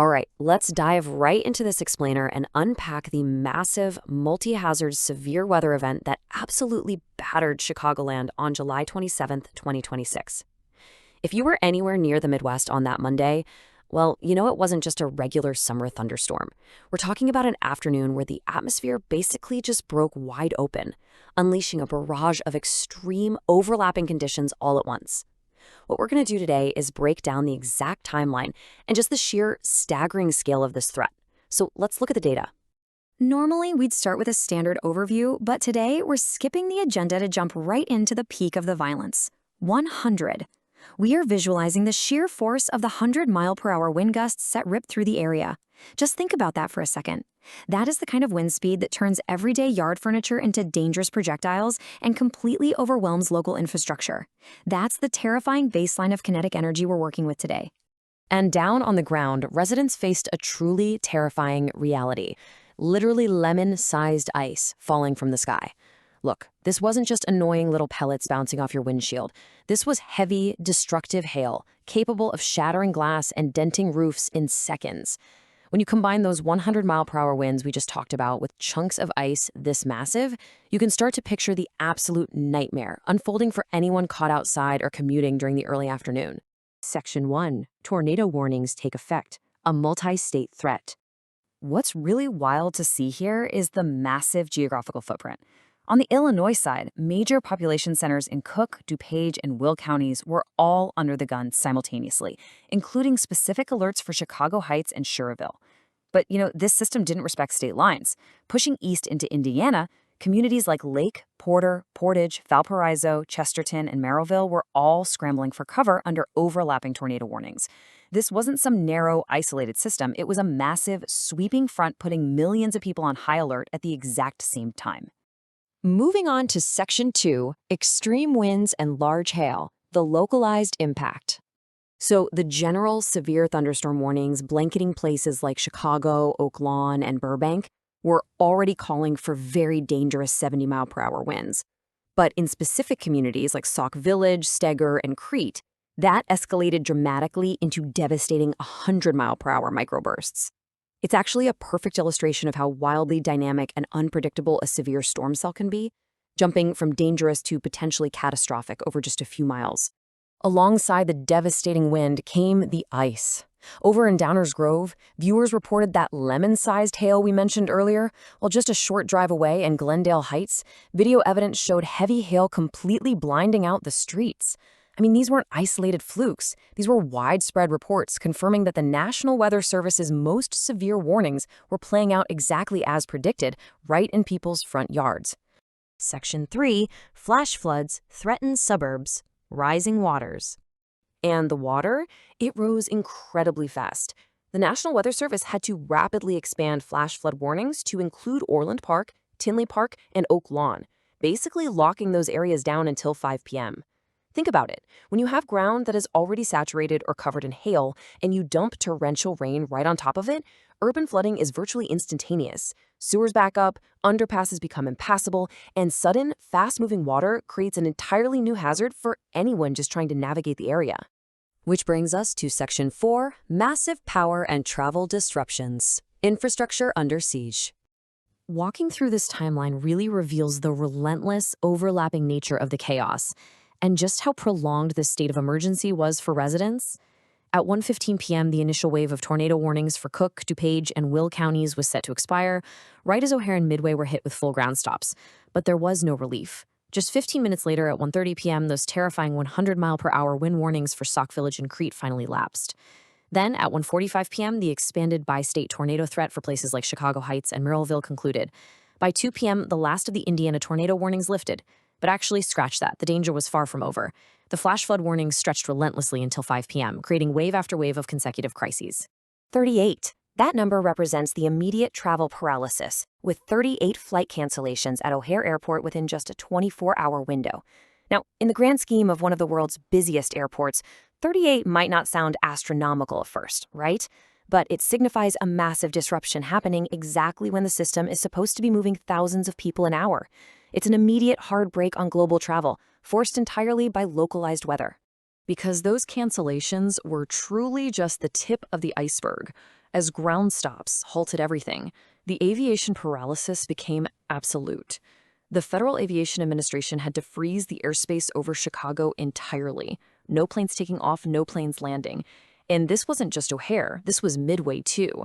All right, let's dive right into this explainer and unpack the massive, multi-hazard, severe weather event that absolutely battered Chicagoland on July 27th, 2026. If you were anywhere near the Midwest on that Monday, well, you know it wasn't just a regular summer thunderstorm. We're talking about an afternoon where the atmosphere basically just broke wide open, unleashing a barrage of extreme overlapping conditions all at once. What we're going to do today is break down the exact timeline and just the sheer staggering scale of this threat. So let's look at the data. Normally, we'd start with a standard overview, but today we're skipping the agenda to jump right into the peak of the violence. 100. We are visualizing the sheer force of the 100-mile-per-hour wind gusts that rip through the area. Just think about that for a second. That is the kind of wind speed that turns everyday yard furniture into dangerous projectiles and completely overwhelms local infrastructure. That's the terrifying baseline of kinetic energy we're working with today. And down on the ground, residents faced a truly terrifying reality. Literally lemon-sized ice falling from the sky. Look, this wasn't just annoying little pellets bouncing off your windshield. This was heavy, destructive hail, capable of shattering glass and denting roofs in seconds. When you combine those 100-mile-per-hour winds we just talked about with chunks of ice this massive, you can start to picture the absolute nightmare unfolding for anyone caught outside or commuting during the early afternoon. Section 1. Tornado warnings take effect. A multi-state threat. What's really wild to see here is the massive geographical footprint. On the Illinois side, major population centers in Cook, DuPage, and Will counties were all under the gun simultaneously, including specific alerts for Chicago Heights and Schererville. But, this system didn't respect state lines. Pushing east into Indiana, communities like Lake, Porter, Portage, Valparaiso, Chesterton, and Merrillville were all scrambling for cover under overlapping tornado warnings. This wasn't some narrow, isolated system. It was a massive, sweeping front putting millions of people on high alert at the exact same time. Moving on to Section 2, extreme winds and large hail, the localized impact. So the general severe thunderstorm warnings blanketing places like Chicago, Oak Lawn, and Burbank were already calling for very dangerous 70-mile-per-hour winds. But in specific communities like Sauk Village, Steger, and Crete, that escalated dramatically into devastating 100-mile-per-hour microbursts. It's actually a perfect illustration of how wildly dynamic and unpredictable a severe storm cell can be, jumping from dangerous to potentially catastrophic over just a few miles. Alongside the devastating wind came the ice. Over in Downers Grove, viewers reported that lemon-sized hail we mentioned earlier, while just a short drive away in Glendale Heights, video evidence showed heavy hail completely blinding out the streets. I mean, these weren't isolated flukes. These were widespread reports confirming that the National Weather Service's most severe warnings were playing out exactly as predicted, right in people's front yards. Section 3, flash floods threaten suburbs, rising waters. And the water? It rose incredibly fast. The National Weather Service had to rapidly expand flash flood warnings to include Orland Park, Tinley Park, and Oak Lawn, basically locking those areas down until 5 p.m. Think about it. When you have ground that is already saturated or covered in hail and you dump torrential rain right on top of it, urban flooding is virtually instantaneous. Sewers back up, underpasses become impassable, and sudden, fast-moving water creates an entirely new hazard for anyone just trying to navigate the area. Which brings us to Section 4, massive power and travel disruptions. Infrastructure under siege. Walking through this timeline really reveals the relentless, overlapping nature of the chaos, and just how prolonged this state of emergency was for residents. At 1:15 p.m., the initial wave of tornado warnings for Cook, DuPage, and Will counties was set to expire, right as O'Hare and Midway were hit with full ground stops. But there was no relief. Just 15 minutes later, at 1:30 p.m., those terrifying 100-mile-per-hour wind warnings for Sauk Village and Crete finally lapsed. Then, at 1:45 p.m., the expanded bi-state tornado threat for places like Chicago Heights and Merrillville concluded. By 2 p.m., the last of the Indiana tornado warnings lifted. But actually, scratch that. The danger was far from over. The flash flood warnings stretched relentlessly until 5 p.m., creating wave after wave of consecutive crises. 38. That number represents the immediate travel paralysis, with 38 flight cancellations at O'Hare Airport within just a 24-hour window. Now, in the grand scheme of one of the world's busiest airports, 38 might not sound astronomical at first, right? But it signifies a massive disruption happening exactly when the system is supposed to be moving thousands of people an hour. It's an immediate hard break on global travel, forced entirely by localized weather. Because those cancellations were truly just the tip of the iceberg. As ground stops halted everything, the aviation paralysis became absolute. The Federal Aviation Administration had to freeze the airspace over Chicago entirely. No planes taking off, no planes landing. And this wasn't just O'Hare, this was Midway too.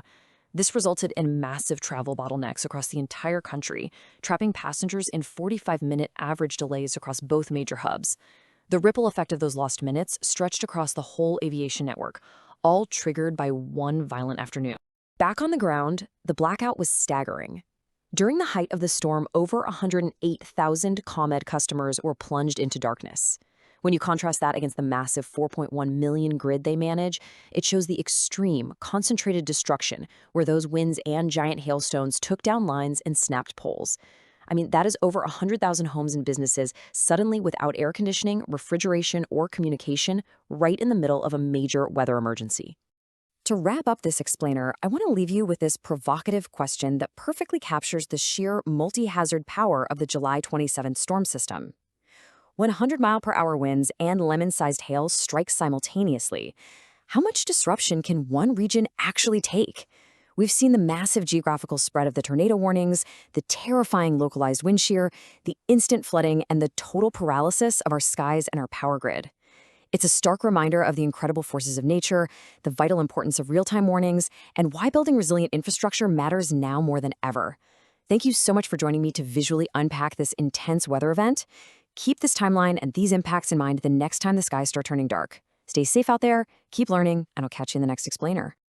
This resulted in massive travel bottlenecks across the entire country, trapping passengers in 45-minute average delays across both major hubs. The ripple effect of those lost minutes stretched across the whole aviation network, all triggered by one violent afternoon. Back on the ground, the blackout was staggering. During the height of the storm, over 108,000 ComEd customers were plunged into darkness. When you contrast that against the massive 4.1 million grid they manage, it shows the extreme, concentrated destruction where those winds and giant hailstones took down lines and snapped poles. I mean, that is over 100,000 homes and businesses suddenly without air conditioning, refrigeration, or communication, right in the middle of a major weather emergency. To wrap up this explainer, I want to leave you with this provocative question that perfectly captures the sheer multi-hazard power of the July 27th storm system. When 100-mile-per-hour winds and lemon-sized hail strike simultaneously, how much disruption can one region actually take? We've seen the massive geographical spread of the tornado warnings, the terrifying localized wind shear, the instant flooding, and the total paralysis of our skies and our power grid. It's a stark reminder of the incredible forces of nature, the vital importance of real-time warnings, and why building resilient infrastructure matters now more than ever. Thank you so much for joining me to visually unpack this intense weather event. Keep this timeline and these impacts in mind the next time the skies start turning dark. Stay safe out there, keep learning, and I'll catch you in the next explainer.